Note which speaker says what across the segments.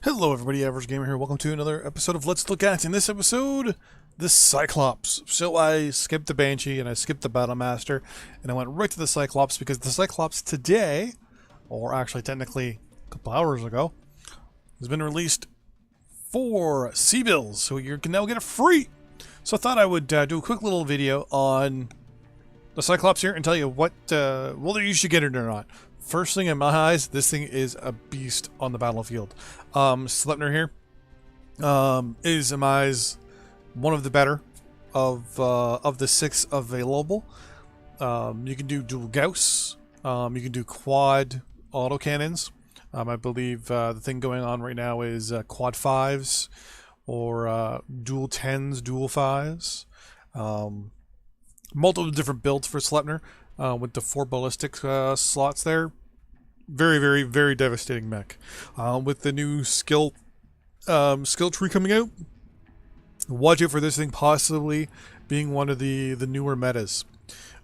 Speaker 1: Hello everybody, Average Gamer here. Welcome to another episode of Let's Look At. In this episode, the Cyclops. So I skipped the Banshee and I skipped the Battlemaster and I went right to the Cyclops because the Cyclops today, or actually technically a couple hours ago, has been released for C-Bills. So you can now get it free. So I thought I would do a quick little video on the Cyclops here and tell you what, whether you should get it or not. First thing in my eyes, this thing is a beast on the battlefield. Sleipnir here is, in my eyes, one of the better of the 6 available. You can do dual Gauss. You can do quad autocannons. I believe the thing going on right now is quad 5s or dual 10s, dual 5s. Multiple different builds for Sleipnir. With the 4 ballistic slots there. Very, very, very devastating mech. With the new skill tree coming out, watch out for this thing possibly being one of the newer metas.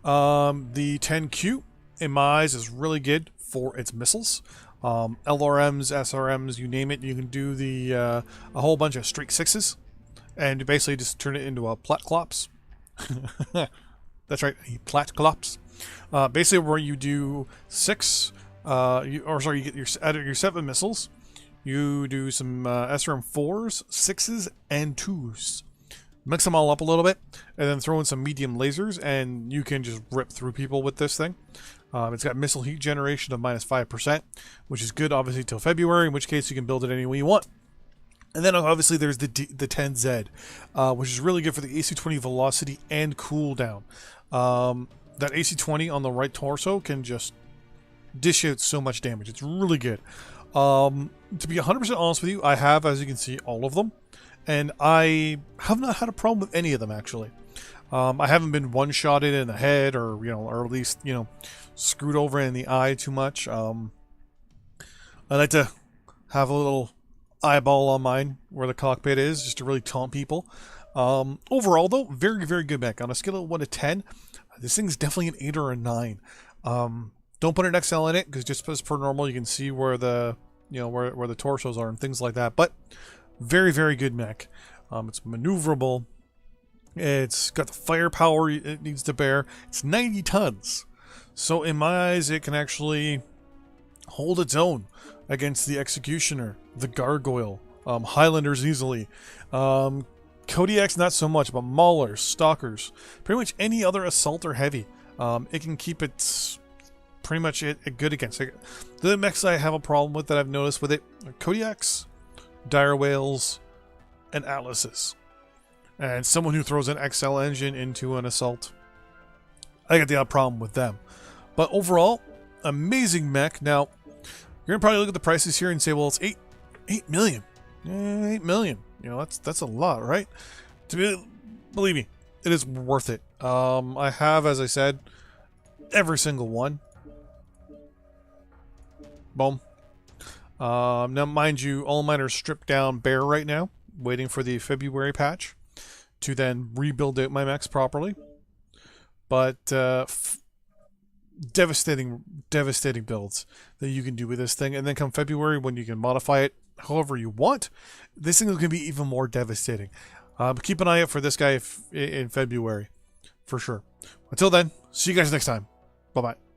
Speaker 1: The 10Q, in my eyes, is really good for its missiles. LRMs, SRMs, you name it, you can do the a whole bunch of straight 6s, and basically just turn it into a Platclops. That's right, a Platclops. Basically, where you do 6, you get your 7 missiles. You do some SRM 4s, 6s, and 2s. Mix them all up a little bit, and then throw in some medium lasers, and you can just rip through people with this thing. It's got missile heat generation of -5%, which is good, obviously, till February, in which case you can build it any way you want. And then obviously there's the 10Z, which is really good for the AC-20 velocity and cooldown. That AC-20 on the right torso can just dish out so much damage. It's really good. To be 100% honest with you, I have, as you can see, all of them. And I have not had a problem with any of them, actually. I haven't been one-shotted in the head or, or at least, screwed over in the eye too much. I like to have a little eyeball on mine where the cockpit is, just to really taunt people. Overall, though, very, very good mech. On a scale of 1 to 10, this thing's definitely an 8 or a 9. Don't put an XL in it, because just as per normal, you can see where the, where the torsos are and things like that. But very, very good mech. It's maneuverable. It's got the firepower it needs to bear. It's 90 tons. So in my eyes, it can actually hold its own against the Executioner, the Gargoyle, Highlanders easily. Kodiaks not so much, but Maulers, Stalkers, pretty much any other assault or heavy. It can keep it pretty much good against. The mechs I have a problem with that I've noticed with it are Kodiaks, Dire Whales, and Atlases. And someone who throws an XL engine into an assault, I get the odd problem with them. But overall, amazing mech. Now, you're gonna probably look at the prices here and say, well, it's 8 million. 8 million. That's a lot, right? Believe me, it is worth it. I have, as I said, every single one. Boom. Now, mind you, all mine are stripped down bare right now, waiting for the February patch to then rebuild out my mechs properly. But devastating builds that you can do with this thing, and then come February, when you can modify it however you want, this thing is going to be even more devastating. Keep an eye out for this guy in February, for sure. Until then, see you guys next time. Bye-bye.